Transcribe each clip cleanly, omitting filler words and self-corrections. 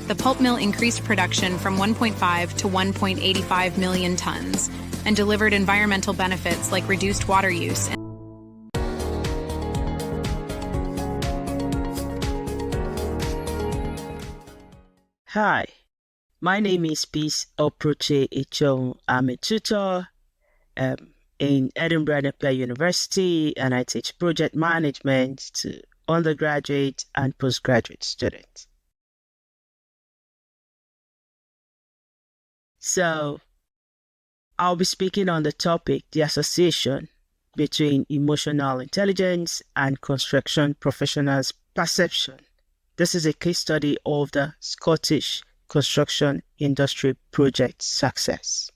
the pulp mill increased production from 1.5 to 1.85 million tons and delivered environmental benefits like reduced water use. Hi, my name is Peace Oproche Ichong. I'm a tutor in Edinburgh Napier University, and I teach project management to undergraduate and postgraduate students. So, I'll be speaking on the topic, the association between emotional intelligence and construction professionals' perception. This is a case study of the Scottish construction industry ProjectSuccess.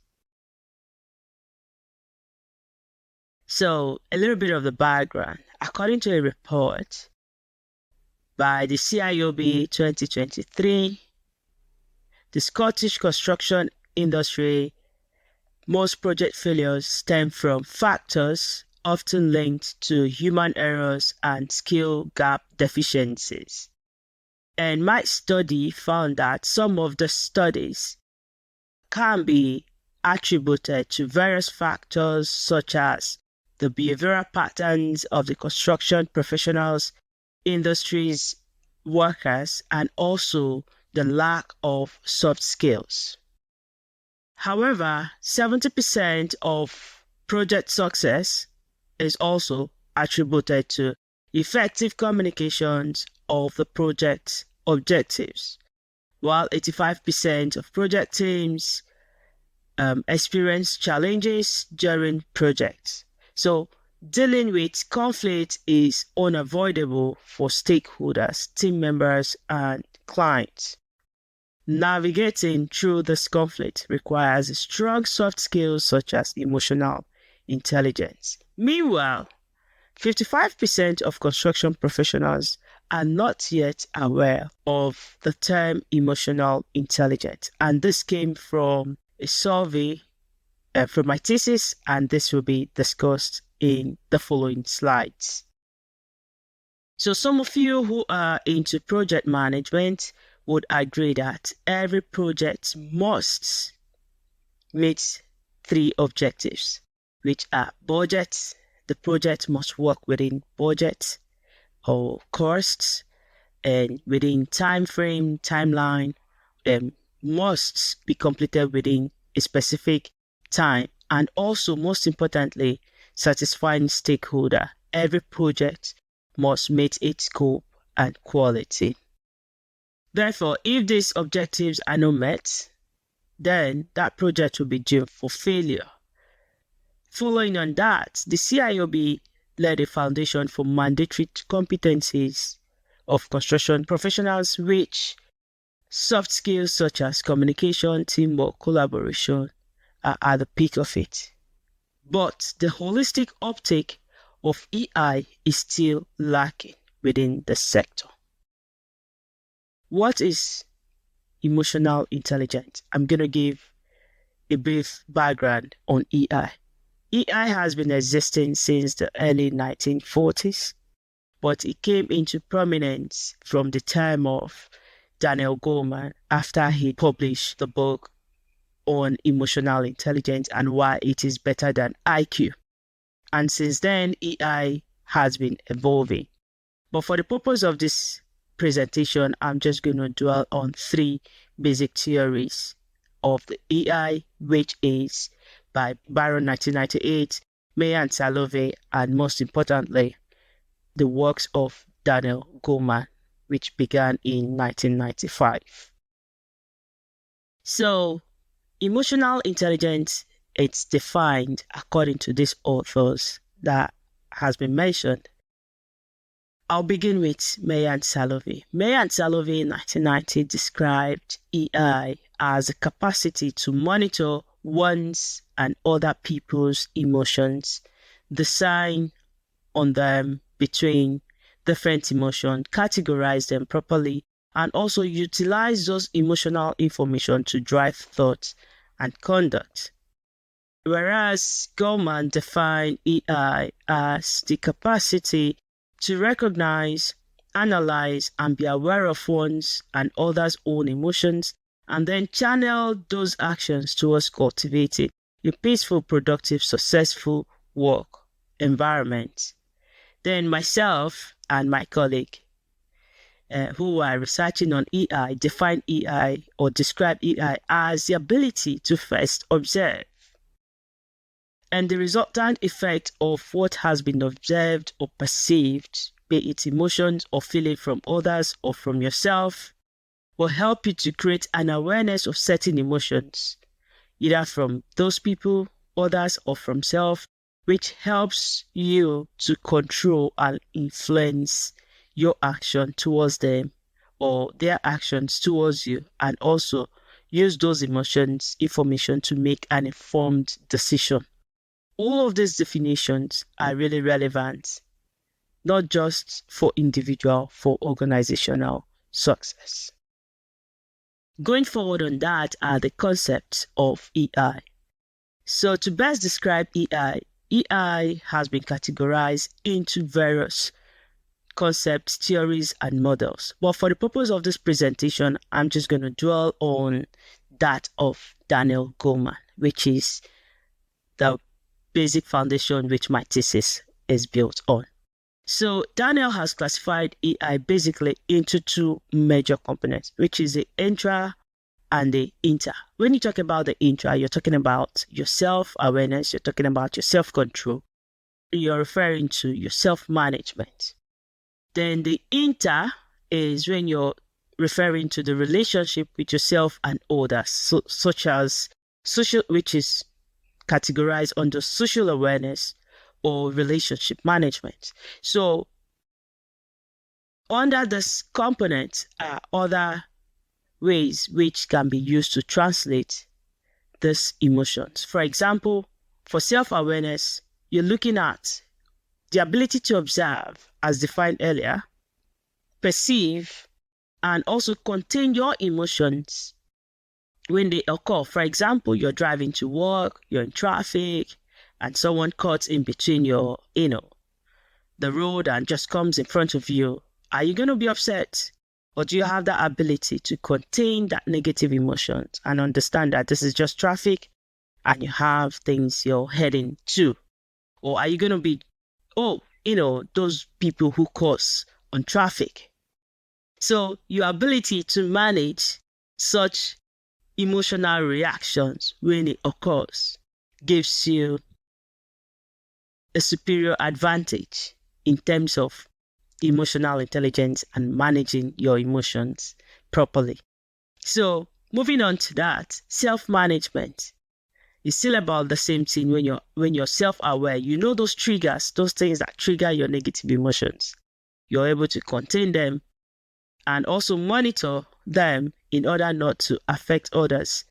So, a little bit of the background. According to a report by the CIOB 2023, the Scottish construction industry, most project failures stem from factors often linked to human errors and skill gap deficiencies. And my study found that some of the studies can be attributed to various factors such as the behavioral patterns of the construction professionals, industries, workers, and also the lack of soft skills. However, 70% of project success is also attributed to effective communications of the project's objectives, while 85% of project teams experience challenges during projects. So, dealing with conflict is unavoidable for stakeholders, team members, and clients. Navigating through this conflict requires strong soft skills such as emotional intelligence. Meanwhile, 55% of construction professionals are not yet aware of the term emotional intelligence. And this came from a survey from my thesis, and this will be discussed in the following slides. So some of you who are into project management would agree that every project must meet three objectives, which are budget. The project must work within budget or costs, and within time frame, timeline, must be completed within a specific time, and also, most importantly, satisfying stakeholder. Every project must meet its scope and quality. Therefore, if these objectives are not met, then that project will be doomed for failure. Following on that, the CIOB laid a foundation for mandatory competencies of construction professionals, which soft skills such as communication, teamwork, collaboration are at the peak of it. But the holistic uptake of EI is still lacking within the sector. What is emotional intelligence? I'm going to give a brief background on EI. EI has been existing since the early 1940s, but it came into prominence from the time of Daniel Goleman after he published the book on emotional intelligence and why it is better than IQ. And since then, EI has been evolving. But for the purpose of this presentation, I'm just going to dwell on three basic theories of the EI, which is by Byron 1998, May and Salovey, and most importantly, the works of Daniel Goleman, which began in 1995. So, emotional intelligence, it's defined according to these authors that has been mentioned. I'll begin with May and Salovey. May and Salovey in 1990 described EI as a capacity to monitor one's and other people's emotions, decide on them between different emotions, categorize them properly, and also utilize those emotional information to drive thought and conduct. Whereas Goleman defined EI as the capacity to recognize analyze and be aware of one's and others' own emotions, and then channel those actions towards cultivating a peaceful, productive, successful work environment. Then myself and my colleague who are researching on EI define EI or describe EI as the ability to first observe and the resultant effect of what has been observed or perceived, be it emotions or feeling from others or from yourself, will help you to create an awareness of certain emotions, either from those people, others, or from self, which helps you to control and influence your action towards them or their actions towards you, and also use those emotions, information to make an informed decision. All of these definitions are really relevant, not just for individual, for organizational success. Going forward on that are the concepts of EI. So to best describe EI has been categorized into various concepts, theories, and models. But for the purpose of this presentation, I'm just going to dwell on that of Daniel Goleman, which is the basic foundation which my thesis is built on. So Daniel has classified EI basically into two major components, which is the intra and the inter. When you talk about the intra, you're talking about your self-awareness, you're talking about your self-control, you're referring to your self-management. Then the inter is when you're referring to the relationship with yourself and others, such as social, which is categorized under social awareness or relationship management. So under this component are other ways which can be used to translate these emotions. For example, for self-awareness, you're looking at the ability to observe, as defined earlier, perceive, and also contain your emotions when they occur. For example, you're driving to work, you're in traffic, and someone cuts in between your, the road and just comes in front of you. Are you going to be upset? Or do you have that ability to contain that negative emotions and understand that this is just traffic and you have things you're heading to? Or are you going to be, those people who cause on traffic? So your ability to manage such emotional reactions when it occurs gives you a superior advantage in terms of emotional intelligence and managing your emotions properly. So moving on to that, self-management is still about the same thing. When you're self-aware, you know those triggers, those things that trigger your negative emotions. You're able to contain them and also monitor them in order not to affect others.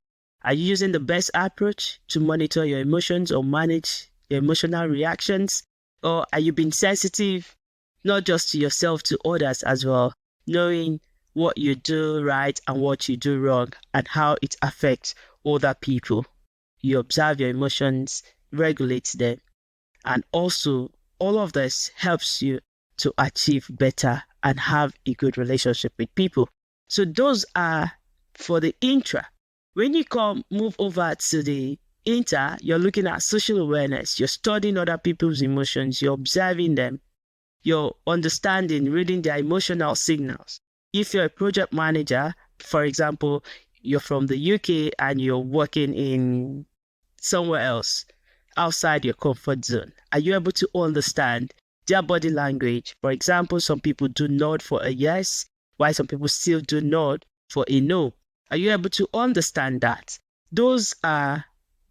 Are you using the best approach to monitor your emotions or manage your emotional reactions? Or are you being sensitive, not just to yourself, to others as well, knowing what you do right and what you do wrong and how it affects other people? You observe your emotions, regulate them, and also all of this helps you to achieve better and have a good relationship with people. So those are for the intra. When you move over to the inter, you're looking at social awareness. You're studying other people's emotions. You're observing them. You're understanding, reading their emotional signals. If you're a project manager, for example, you're from the UK and you're working in somewhere else outside your comfort zone, are you able to understand their body language? For example, some people do nod for a yes, while some people still do nod for a no. Are you able to understand that? Those are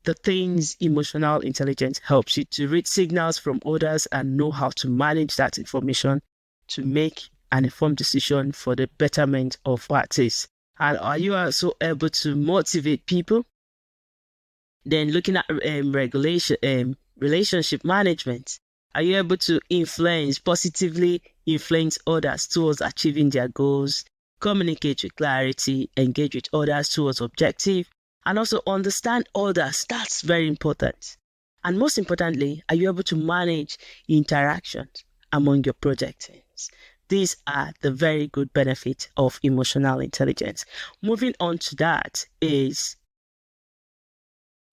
the things emotional intelligence helps you to read signals from others and know how to manage that information to make an informed decision for the betterment of what is. And are you also able to motivate people? Then looking at relationship management, are you able to positively influence others towards achieving their goals, communicate with clarity, engage with others towards objective, and also understand others? That's very important. And most importantly, are you able to manage interactions among your project teams? these are the very good benefits of emotional intelligence. Moving on to that is,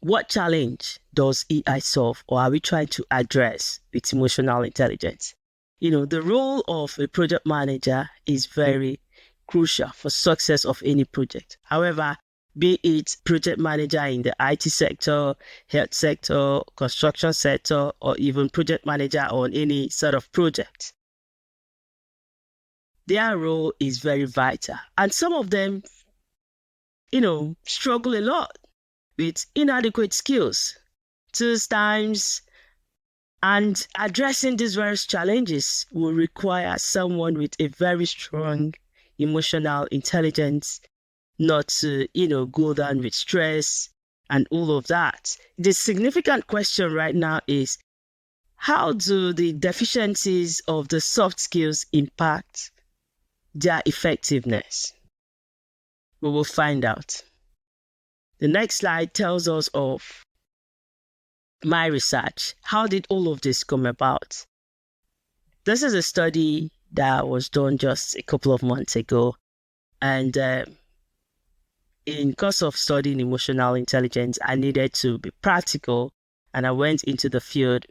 what challenge does AI solve, or are we trying to address with emotional intelligence? The role of a project manager is very crucial for success of any project. However, be it project manager in the IT sector, health sector, construction sector, or even project manager on any sort of project, their role is very vital. And some of them, struggle a lot with inadequate skills, tools times, and addressing these various challenges will require someone with a very strong emotional intelligence, not to, go down with stress and all of that. The significant question right now is, how do the deficiencies of the soft skills impact their effectiveness? We will find out. The next slide tells us of my research. How did all of this come about? This is a study that was done just a couple of months ago. And in course of studying emotional intelligence, I needed to be practical. And I went into the field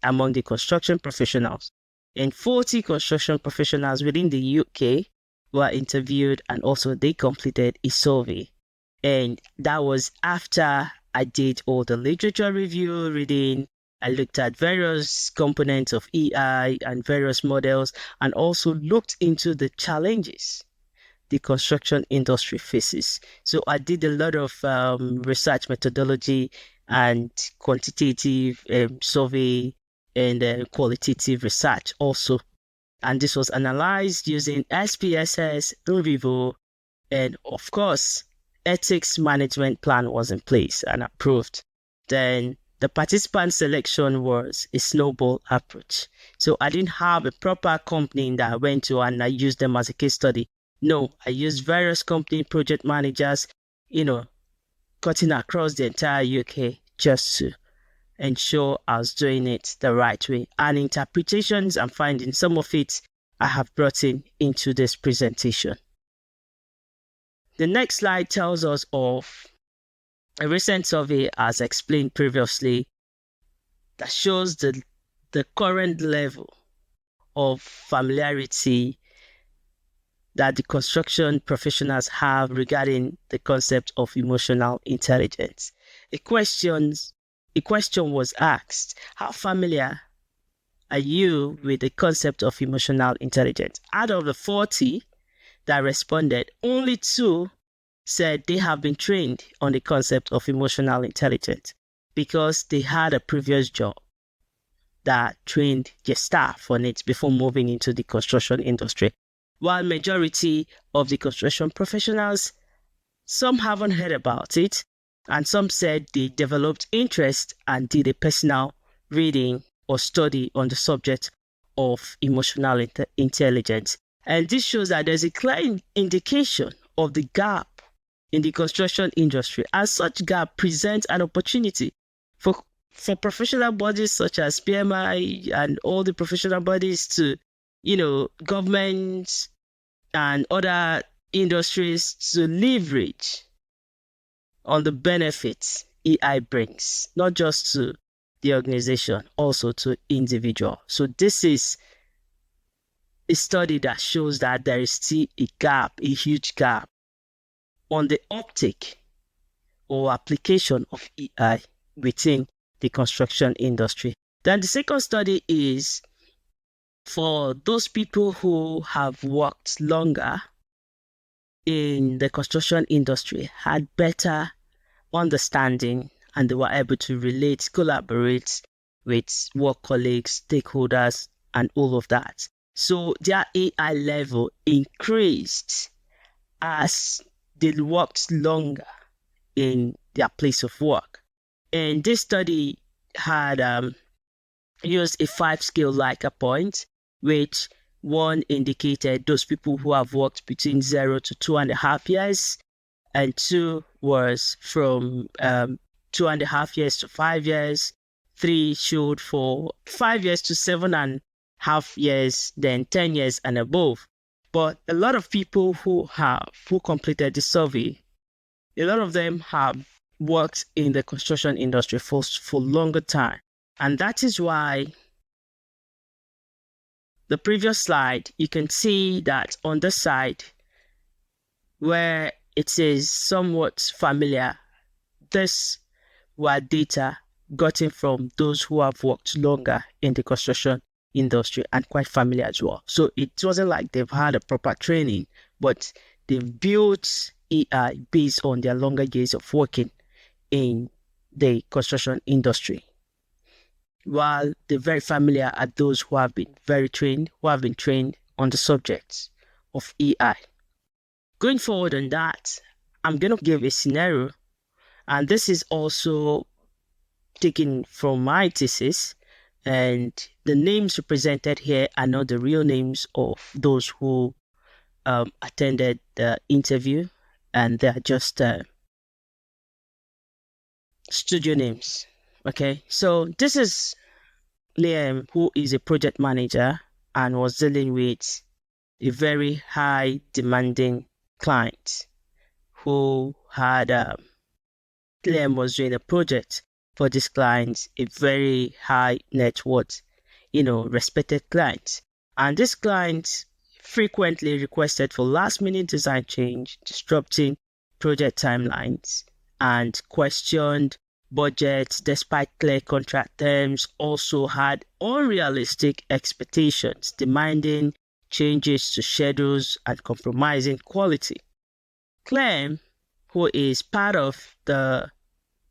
among the construction professionals. And 40 construction professionals within the UK were interviewed, and also they completed a survey. And that was after I did all the literature review reading. I looked at various components of EI and various models, and also looked into the challenges the construction industry faces. So I did a lot of research methodology and quantitative survey and qualitative research also. And this was analyzed using SPSS, Vivo, and of course, ethics management plan was in place and approved. Then the participant selection was a snowball approach. So I didn't have a proper company that I went to and I used them as a case study. No, I used various company project managers, cutting across the entire UK just to ensure I was doing it the right way. And interpretations and findings, some of it I have brought into this presentation. The next slide tells us of a recent survey, as explained previously, that shows the current level of familiarity that the construction professionals have regarding the concept of emotional intelligence. A question was asked: how familiar are you with the concept of emotional intelligence? Out of the 40 that responded, only 2 said they have been trained on the concept of emotional intelligence because they had a previous job that trained their staff on it before moving into the construction industry. While majority of the construction professionals, some haven't heard about it, and some said they developed interest and did a personal reading or study on the subject of emotional intelligence. And this shows that there's a clear indication of the gap in the construction industry, and such gap presents an opportunity for professional bodies such as PMI and all the professional bodies to, governments and other industries to leverage on the benefits EI brings, not just to the organization, also to individual. So this is a study that shows that there is still a huge gap on the uptake or application of EI within the construction industry. Then the second study is for those people who have worked longer in the construction industry, had better understanding, and they were able to relate, collaborate with work colleagues, stakeholders, and all of that. So their AI level increased as they worked longer in their place of work. And this study had used a 5-skill Likert point, which one indicated those people who have worked between 0 to 2.5 years, and 2 was from 2.5 years to 5 years. 3 showed for 5 years to 7 half years, then 10 years and above. But a lot of people who completed the survey, a lot of them have worked in the construction industry for longer time. And that is why the previous slide, you can see that on the side where it says somewhat familiar, this were data gotten from those who have worked longer in the construction industry and quite familiar as well. So it wasn't like they've had a proper training, but they've built AI based on their longer years of working in the construction industry. While the very familiar are those who have been trained on the subjects of AI. Going forward on that, I'm going to give a scenario, and this is also taken from my thesis, and the names represented here are not the real names of those who attended the interview, and they're just studio names. Okay, so this is Liam, who is a project manager and was dealing with a very high demanding client who had Liam was doing a project for this client, a very high net worth, respected client. And this client frequently requested for last minute design change, disrupting project timelines, and questioned budgets despite clear contract terms, also had unrealistic expectations, demanding changes to schedules and compromising quality. Clem, who is part of the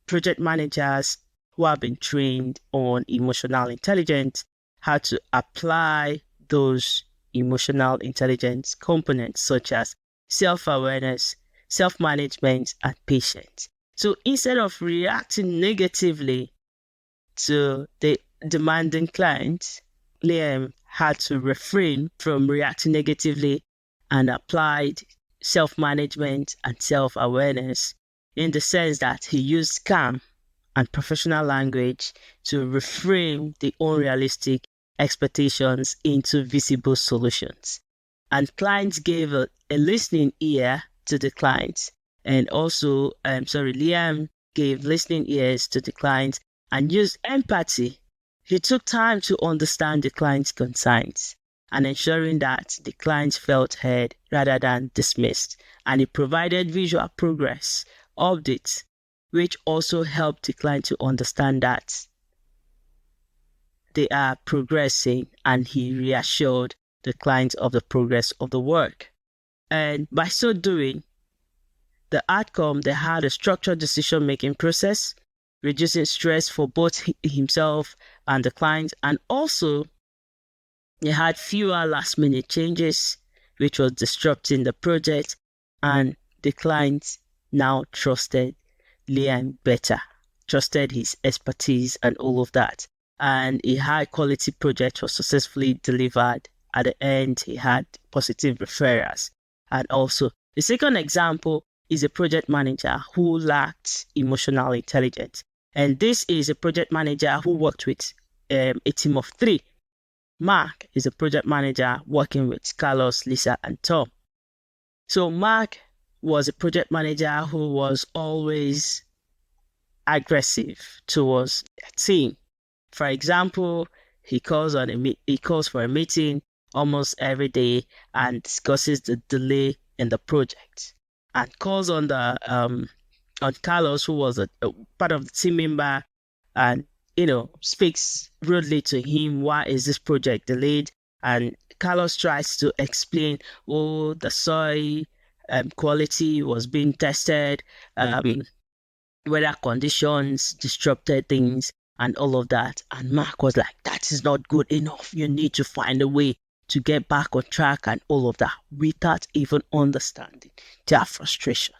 project managers who have been trained on emotional intelligence, how to apply those emotional intelligence components such as self-awareness, self-management, and patience. So instead of reacting negatively to the demanding client, Liam had to refrain from reacting negatively and applied self-management and self-awareness in the sense that he used calm and professional language to reframe the unrealistic expectations into visible solutions. And clients gave a listening ear to the clients, and also, Liam gave listening ears to the clients and used empathy. He took time to understand the client's concerns and ensuring that the clients felt heard rather than dismissed. And he provided visual progress updates, which also helped the client to understand that they are progressing, and he reassured the client of the progress of the work. And by so doing, the outcome, they had a structured decision-making process, reducing stress for both himself and the client, and also they had fewer last-minute changes, which was disrupting the project, and the client now trusted Liam better, trusted his expertise and all of that. And a high-quality project was successfully delivered. At the end, he had positive referrals. And also, the second example is a project manager who lacked emotional intelligence. And this is a project manager who worked with a team of 3. Mark is a project manager working with Carlos, Lisa, and Tom. So Mark was a project manager who was always aggressive towards a team. For example, he calls for a meeting almost every day and discusses the delay in the project, and calls on on Carlos, who was a part of the team member, and speaks rudely to him. Why is this project delayed? And Carlos tries to explain, the soil quality was being tested, weather conditions disrupted things, and all of that. And Mark was like, that is not good enough. You need to find a way to get back on track and all of that, without even understanding their frustration.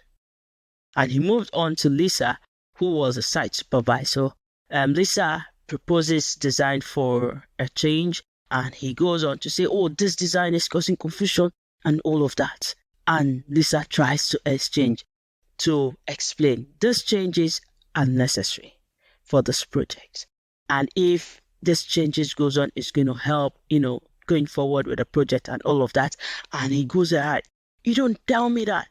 And he moved on to Lisa, who was a site supervisor. Lisa proposes design for a change, and he goes on to say, this design is causing confusion and all of that. And Lisa tries to explain these changes are necessary for this project. And if this changes goes on is going to help, going forward with the project and all of that. And he goes ahead, you don't tell me that.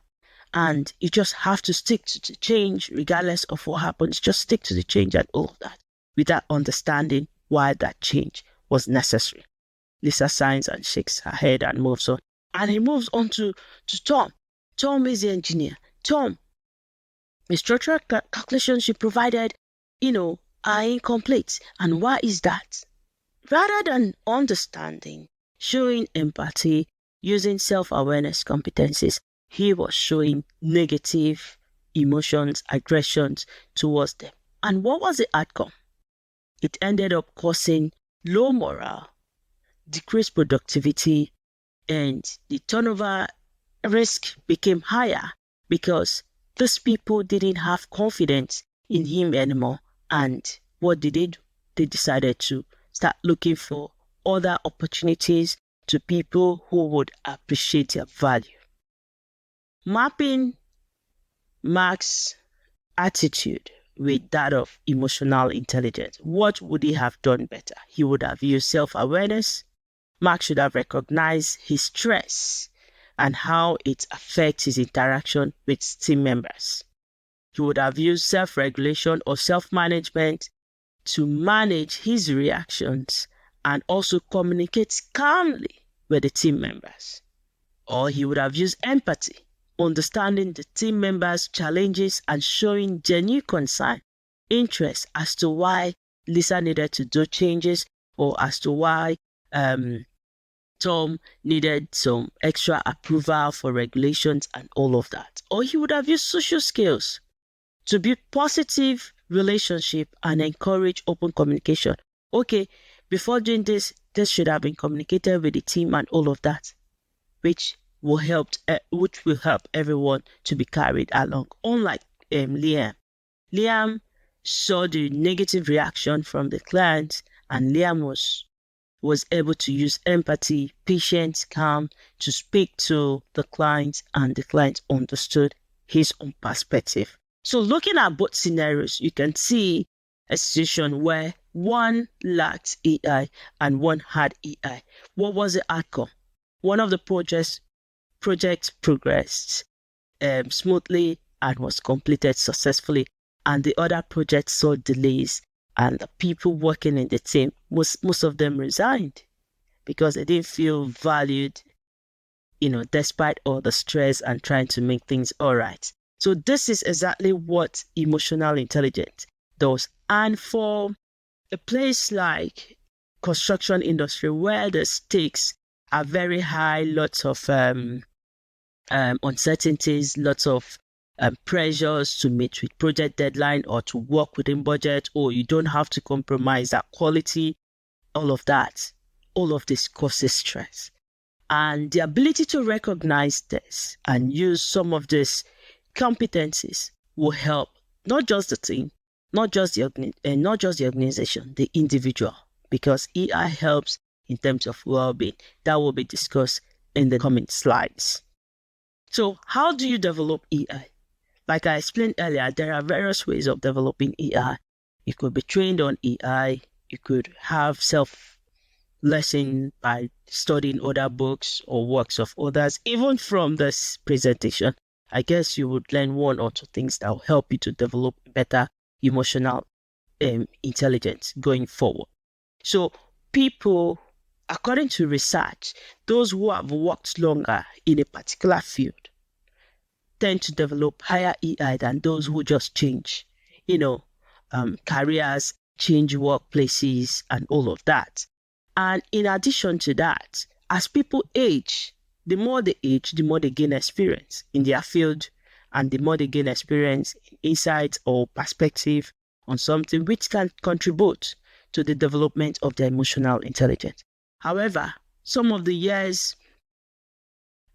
And you just have to stick to the change regardless of what happens. Just stick to the change and all of that without understanding why that change was necessary. Lisa signs and shakes her head and moves on. And he moves on to Tom. Tom is the engineer. Tom, the structural calculations you provided, are incomplete. And why is that? Rather than understanding, showing empathy, using self-awareness competencies, he was showing negative emotions, aggressions towards them. And what was the outcome? It ended up causing low morale, decreased productivity, and the turnover risk became higher because these people didn't have confidence in him anymore. And what did they do? They decided to start looking for other opportunities to people who would appreciate their value. Mapping Mark's attitude with that of emotional intelligence, what would he have done better? He would have used self-awareness. Mark should have recognized his stress and how it affects his interaction with team members. He would have used self-regulation or self-management to manage his reactions and also communicate calmly with the team members. Or he would have used empathy, understanding the team members' challenges and showing genuine concern, interest as to why Lisa needed to do changes or as to why Tom needed some extra approval for regulations and all of that. Or he would have used social skills to build positive relationship and encourage open communication. Okay, before doing this should have been communicated with the team and all of that, which will help everyone to be carried along. Unlike Liam saw the negative reaction from the client, and Liam was able to use empathy, patience, calm to speak to the client, and the client understood his own perspective. So looking at both scenarios, you can see a situation where one lacked AI and one had AI. What was the outcome? One of the projects progressed smoothly and was completed successfully, and the other project saw delays, and the people working in the team, most of them resigned because they didn't feel valued, despite all the stress and trying to make things all right. So this is exactly what emotional intelligence does. And for a place like construction industry where the stakes are very high, lots of uncertainties, lots of pressures to meet with project deadline or to work within budget, or you don't have to compromise that quality, all of this causes stress. And the ability to recognize this and use some of these competencies will help not just the team, not just the organization, the individual, because EI helps in terms of well-being. That will be discussed in the coming slides. So how do you develop EI? Like I explained earlier, there are various ways of developing EI. You could be trained on EI. You could have self-lesson by studying other books or works of others. Even from this presentation, I guess you would learn one or two things that will help you to develop better emotional intelligence going forward. So people, according to research, those who have worked longer in a particular field tend to develop higher EI than those who just change, careers, change workplaces, and all of that. And in addition to that, as people age, the more they age, the more they gain experience in their field, and the more they gain experience, insights, or perspective on something which can contribute to the development of their emotional intelligence. However, some of the years,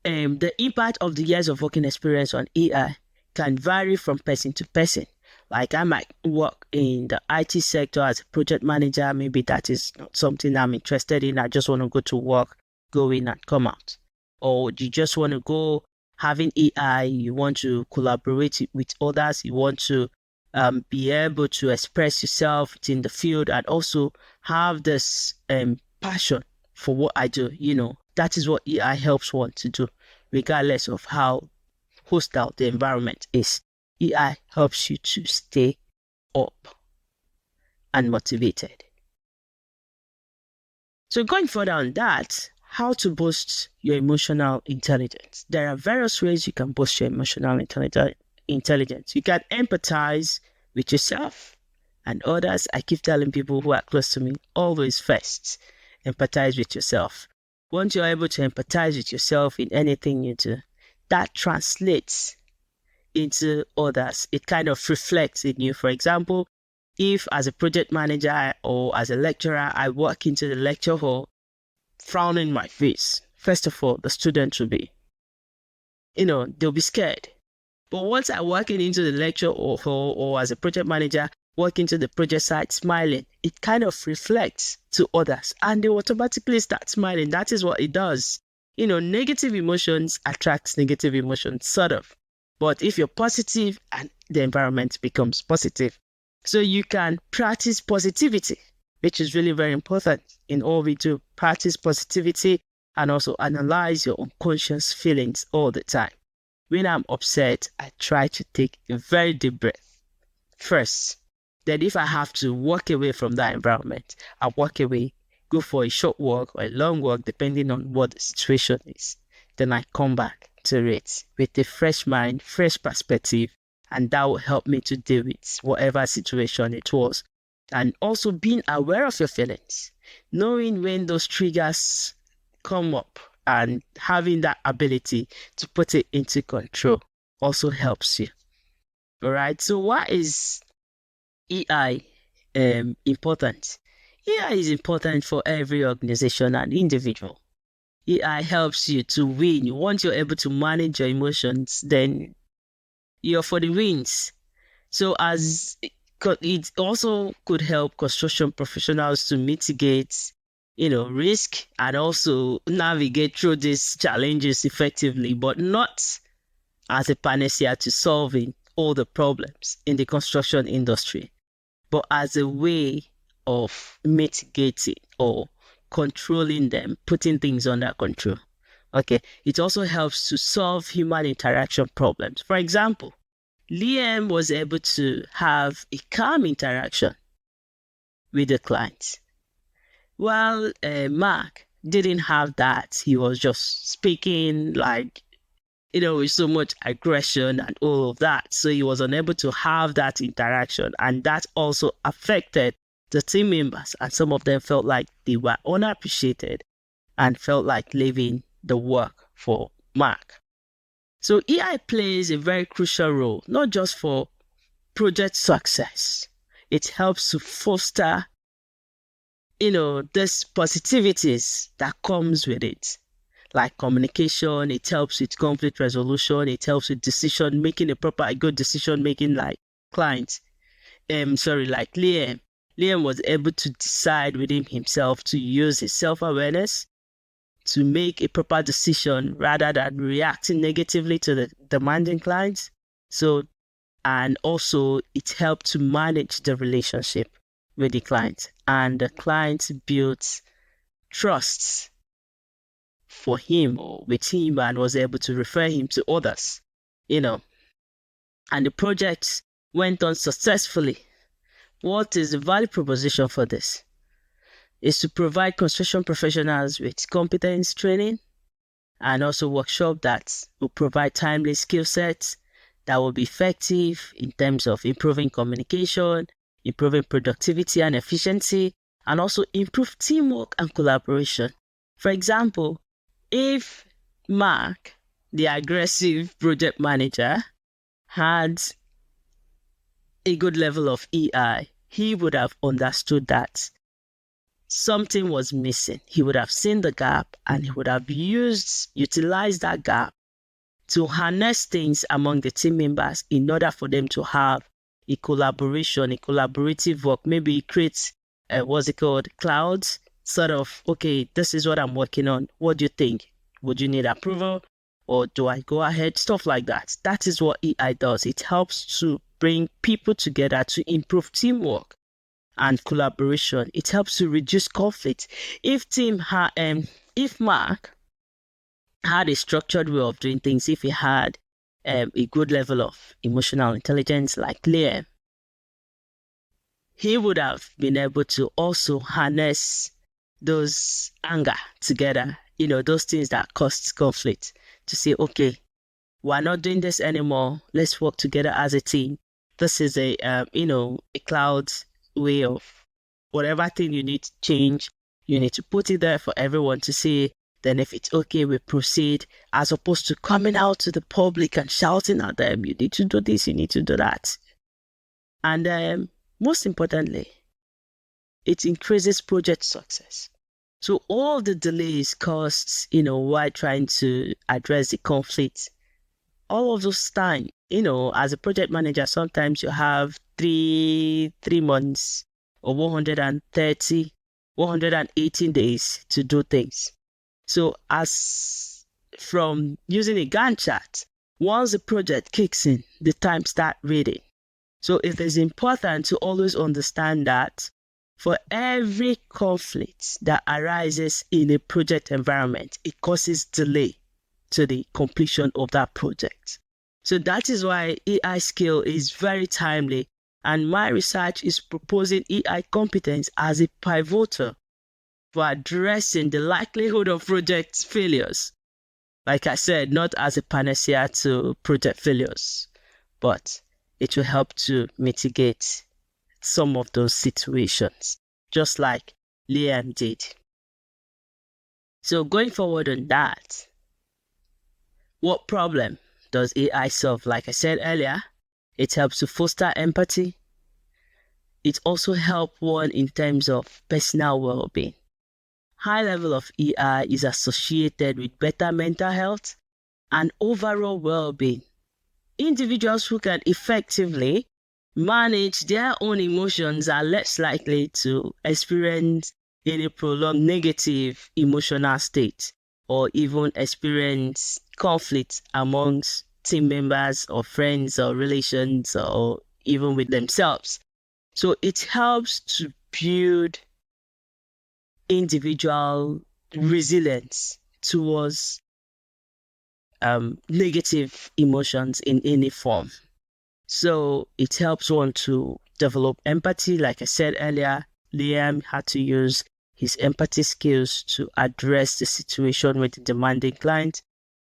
the impact of the years of working experience on AI can vary from person to person. Like I might work in the IT sector as a project manager. Maybe that is not something I'm interested in. I just want to go to work, go in and come out. Or you just want to go having AI, you want to collaborate with others, you want to be able to express yourself in the field, and also have this passion for what I do. That is what EI helps one to do, regardless of how hostile the environment is. EI helps you to stay up and motivated. So going further on that, how to boost your emotional intelligence. There are various ways you can boost your emotional intelligence. You can empathize with yourself and others. I keep telling people who are close to me, always first, empathize with yourself. Once you're able to empathize with yourself in anything you do, that translates into others. It kind of reflects in you. For example, if as a project manager or as a lecturer, I walk into the lecture hall frowning my face, first of all, the students will be, they'll be scared. But once I walk into the lecture hall or as a project manager, walk into the project site smiling, it kind of reflects to others and they automatically start smiling. That is what it does. Negative emotions attracts negative emotions, sort of. But if you're positive, and the environment becomes positive. So you can practice positivity, which is really very important in all we do. Practice positivity and also analyze your unconscious feelings all the time. When I'm upset, I try to take a very deep breath first. Then if I have to walk away from that environment, I walk away, go for a short walk or a long walk, depending on what the situation is. Then I come back to it with a fresh mind, fresh perspective, and that will help me to deal with whatever situation it was. And also being aware of your feelings, knowing when those triggers come up and having that ability to put it into control also helps you. All right. So why is EI important? EI is important for every organization and individual. EI helps you to win. Once you're able to manage your emotions, then you're for the wins. So it also could help construction professionals to mitigate, risk and also navigate through these challenges effectively, but not as a panacea to solving all the problems in the construction industry, but as a way of mitigating or controlling them, putting things under control. Okay, it also helps to solve human interaction problems. For example, Liam was able to have a calm interaction with the client, while Mark didn't have that. He was just speaking with so much aggression and all of that. So he was unable to have that interaction, and that also affected the team members, and some of them felt like they were unappreciated and felt like leaving the work for Mark. So EI plays a very crucial role, not just for project success. It helps to foster, this positivities that comes with it. Like communication, it helps with conflict resolution, it helps with decision making, a good decision making, like clients. Like Liam. Liam was able to decide within himself to use his self-awareness to make a proper decision rather than reacting negatively to the demanding clients. So, and also it helped to manage the relationship with the client, and the client built trust for him or with him and was able to refer him to others, and the project went on successfully. What is the value proposition for this? Is to provide construction professionals with competence training and also workshop that will provide timely skill sets that will be effective in terms of improving communication, improving productivity and efficiency, and also improve teamwork and collaboration. For example, if Mark, the aggressive project manager, had a good level of EI, he would have understood that something was missing. He would have seen the gap and he would have utilized that gap to harness things among the team members in order for them to have a collaborative work. Maybe create clouds, sort of, okay, this is what I'm working on. What do you think? Would you need approval? or do I go ahead? Stuff like that. That is what EI does. It helps to bring people together to improve teamwork and collaboration. It helps to reduce conflict. If Mark had a structured way of doing things, if he had a good level of emotional intelligence like Liam, he would have been able to also harness those anger together, those things that cause conflict, to say, okay, we're not doing this anymore. Let's work together as a team. This is a cloud way of whatever thing you need to change. You need to put it there for everyone to see. Then if it's okay, we proceed, as opposed to coming out to the public and shouting at them, you need to do this, you need to do that. And most importantly, it increases project success. So all the delays caused, while trying to address the conflict, all of those time, as a project manager, sometimes you have three months or 130, 118 days to do things. So as from using a Gantt chart, once the project kicks in, the time start reading. So it is important to always understand that for every conflict that arises in a project environment, it causes delay to the completion of that project. So that is why EI skill is very timely, and my research is proposing EI competence as a pivotal for addressing the likelihood of project failures. Like I said, not as a panacea to project failures, but it will help to mitigate some of those situations, just like Liam did. So going forward on that, what problem does AI solve? Like I said earlier, it helps to foster empathy. It also helps one in terms of personal well-being. High level of EI is associated with better mental health and overall well-being. Individuals who can effectively manage their own emotions are less likely to experience any prolonged negative emotional state or even experience conflict amongst team members or friends or relations or even with themselves. So it helps to build individual resilience towards negative emotions in any form. So it helps one to develop empathy. Like I said earlier, Liam had to use his empathy skills to address the situation with the demanding client,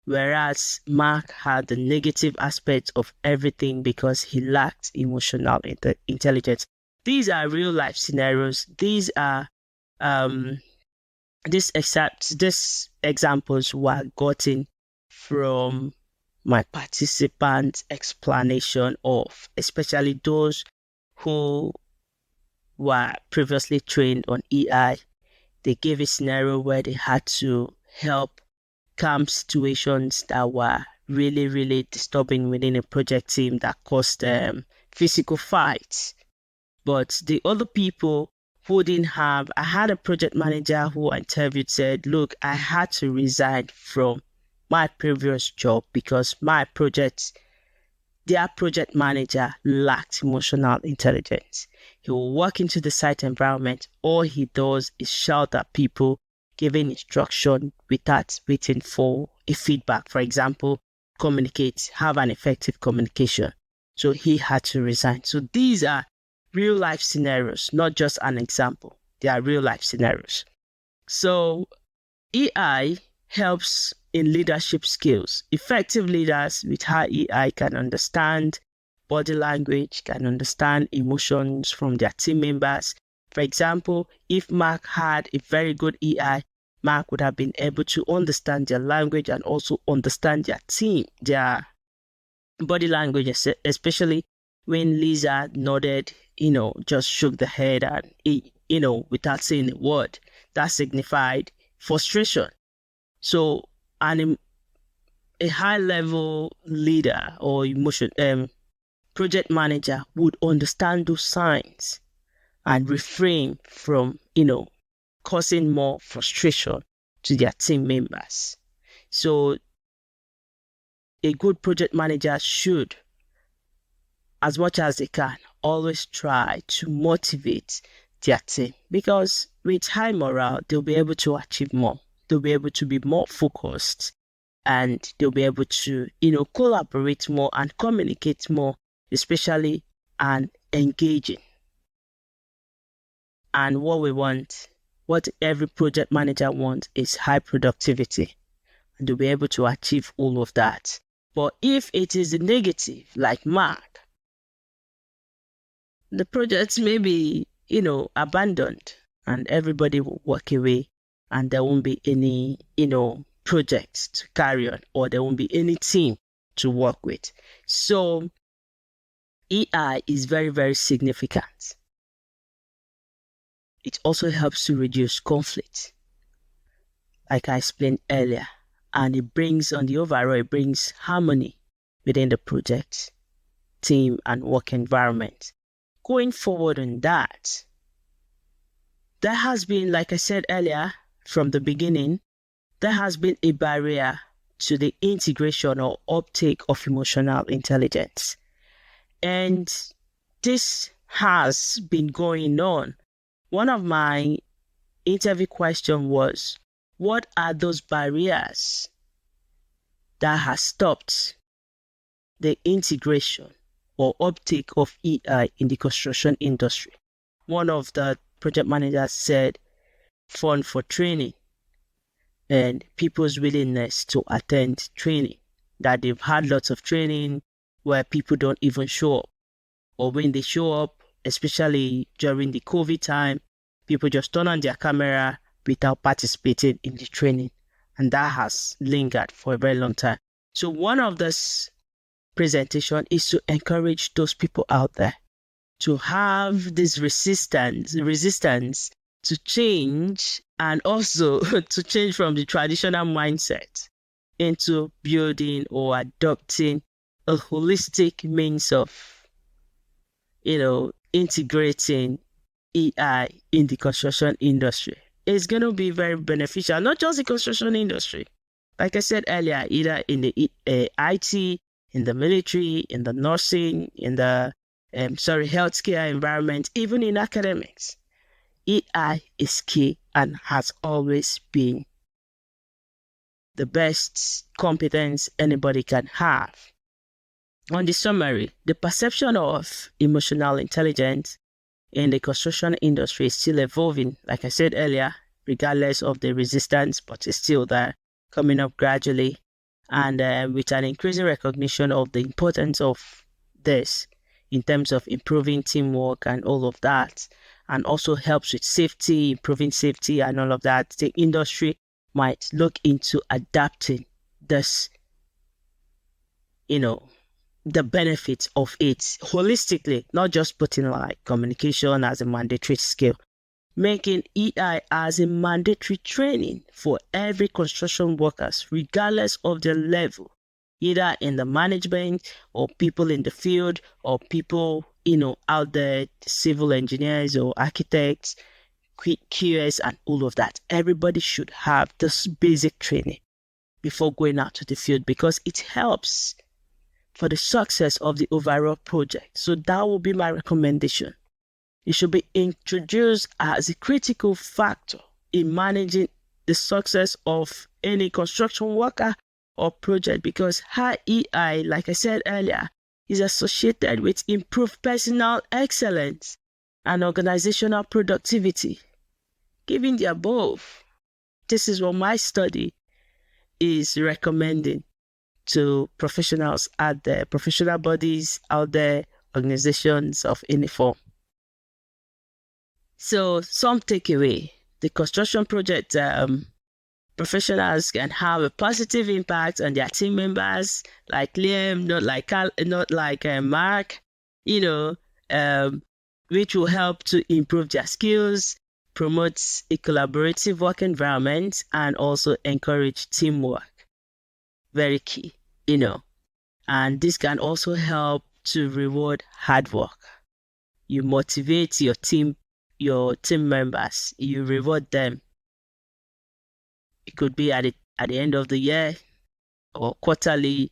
whereas Mark had the negative aspect of everything because he lacked emotional intelligence. These are real life scenarios. These are these examples were gotten from my participants' explanation of, especially those who were previously trained on EI. They gave a scenario where they had to help calm situations that were really, really disturbing within a project team that caused physical fights. But the other people who didn't have, I had a project manager who I interviewed said, look, I had to resign from my previous job because their project manager lacked emotional intelligence. He will walk into the site environment. All he does is shout at people, giving instruction without waiting for a feedback. For example, communicate, have an effective communication. So he had to resign. So these are real life scenarios, not just an example. They are real life scenarios. So EI helps in leadership skills. Effective leaders with high EI can understand body language, can understand emotions from their team members. For example, if Mark had a very good EI, Mark would have been able to understand their language and also understand their team, their body language, especially when Lisa nodded, just shook the head and, without saying a word. That signified frustration. So, a high-level leader or project manager would understand those signs and refrain from, causing more frustration to their team members. So a good project manager should, as much as they can, always try to motivate their team, because with high morale, they'll be able to achieve more. They'll be able to be more focused, and they'll be able to, collaborate more and communicate more, especially and engaging. And what every project manager wants is high productivity, and they'll be able to achieve all of that. But if it is negative, like Mark, the project may be, abandoned, and everybody will walk away, and there won't be any, projects to carry on, or there won't be any team to work with. So EI is very, very significant. It also helps to reduce conflict, like I explained earlier, and it brings harmony within the project, team, and work environment. Going forward on that, there has been, like I said earlier, from the beginning, there has been a barrier to the integration or uptake of emotional intelligence. And this has been going on. One of my interview questions was, what are those barriers that has stopped the integration or uptake of EI in the construction industry? One of the project managers said, fund for training and people's willingness to attend training, that they've had lots of training where people don't even show up, or when they show up, especially during the COVID time, people just turn on their camera without participating in the training, and that has lingered for a very long time. So one of this presentation is to encourage those people out there to have this resistance to change, and also to change from the traditional mindset into building or adopting a holistic means of, integrating EI in the construction industry. It's going to be very beneficial, not just the construction industry. Like I said earlier, either in the IT, in the military, in the nursing, in the healthcare environment, even in academics. EI is key and has always been the best competence anybody can have. On the summary, the perception of emotional intelligence in the construction industry is still evolving, like I said earlier, regardless of the resistance, but it's still there, coming up gradually, and with an increasing recognition of the importance of this in terms of improving teamwork and all of that, and also helps with safety, improving safety and all of that. The industry might look into adapting this, the benefits of it holistically, not just putting like communication as a mandatory skill, making EI as a mandatory training for every construction workers, regardless of their level, either in the management or people in the field or people, out there, civil engineers or architects, QS and all of that. Everybody should have this basic training before going out to the field, because it helps for the success of the overall project. So that will be my recommendation. It should be introduced as a critical factor in managing the success of any construction worker or project, because high EI, like I said earlier, is associated with improved personal excellence and organizational productivity. Given the above, this is what my study is recommending to professionals out there, professional bodies out there, organizations of any form. So some takeaway: the construction project professionals can have a positive impact on their team members, like Liam, not like Mark, which will help to improve their skills, promote a collaborative work environment, and also encourage teamwork. Very key, and this can also help to reward hard work. You motivate your team members, you reward them. It could be at the end of the year or quarterly,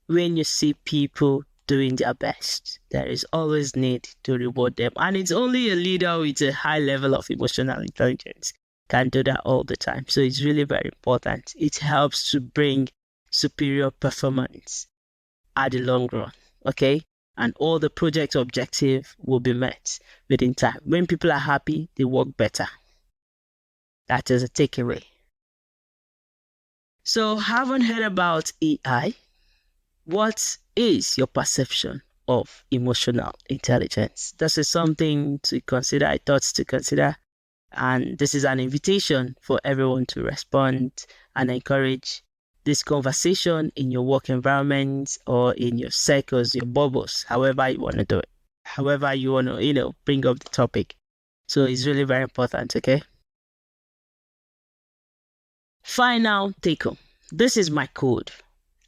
when you see people doing their best, there is always need to reward them. And it's only a leader with a high level of emotional intelligence can do that all the time. So it's really very important. It helps to bring superior performance at the long run, okay? And all the project objective will be met within time. When people are happy, they work better. That is a takeaway. So, haven't heard about AI? What is your perception of emotional intelligence? This is something to consider, thoughts to consider. And this is an invitation for everyone to respond and encourage this conversation in your work environment or in your circles, your bubbles, however you want to do it, however you want to, bring up the topic. So it's really very important, okay? Final take home. This is my code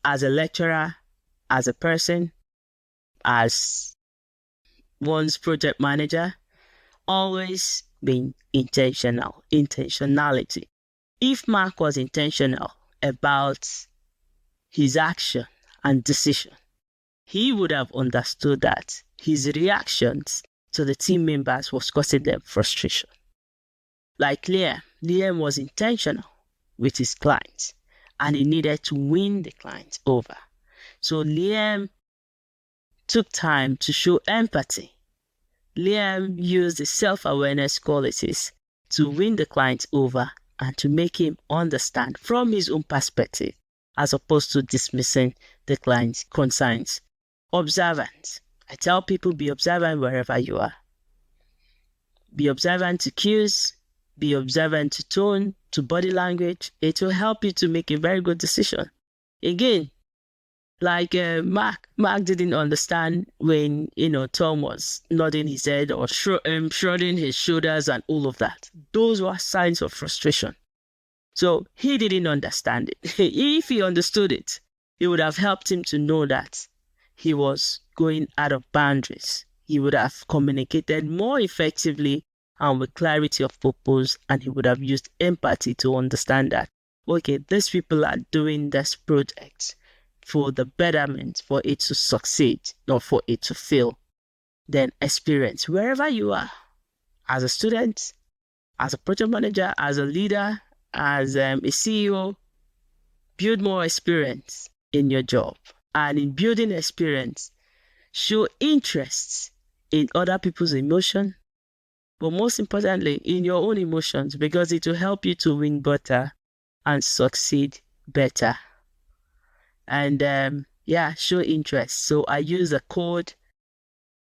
as a lecturer, as a person, as one's project manager. Always being intentional. Intentionality. If Mark was intentional about his action and decision, he would have understood that his reactions to the team members was causing them frustration. Like Liam was intentional with his clients and he needed to win the client over. So Liam took time to show empathy. Liam used the self-awareness qualities to win the client over and to make him understand from his own perspective as opposed to dismissing the client's concerns. Observant. I tell people be observant wherever you are. Be observant to cues, be observant to tone, to body language. It will help you to make a very good decision. Again, like Mark didn't understand when, Tom was nodding his head or shrugging his shoulders and all of that. Those were signs of frustration. So he didn't understand it. If he understood it, it would have helped him to know that he was going out of boundaries. He would have communicated more effectively and with clarity of purpose, and he would have used empathy to understand that, okay, these people are doing this project for the betterment, for it to succeed, not for it to fail. Then experience wherever you are, as a student, as a project manager, as a leader, as a CEO, build more experience in your job. And in building experience, show interest in other people's emotion, but most importantly, in your own emotions, because it will help you to win better and succeed better. And show interest. So I use a code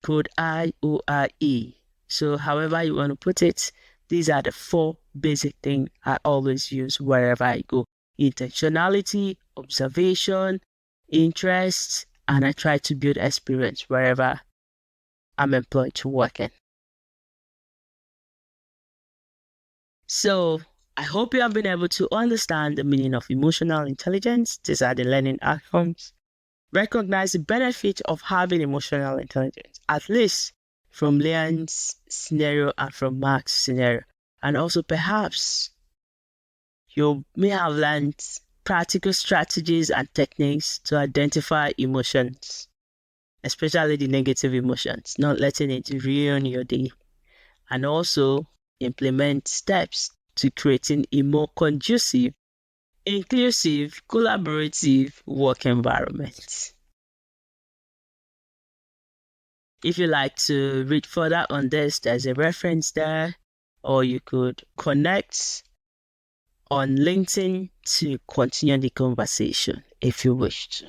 IORE. So however you want to put it, these are the 4 basic things I always use wherever I go. Intentionality, observation, interest, and I try to build experience wherever I'm employed to work in. So I hope you have been able to understand the meaning of emotional intelligence. These are the learning outcomes. Recognize the benefit of having emotional intelligence, at least from Leon's scenario and from Mark's scenario. And also perhaps you may have learned practical strategies and techniques to identify emotions, especially the negative emotions, not letting it ruin your day. And also implement steps to creating a more conducive, inclusive, collaborative work environment. If you like to read further on this, there's a reference there, or you could connect on LinkedIn to continue the conversation if you wish to.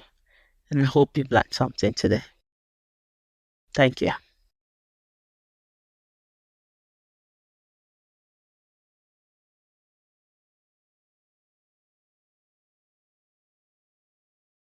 And I hope you've learned something today. Thank you.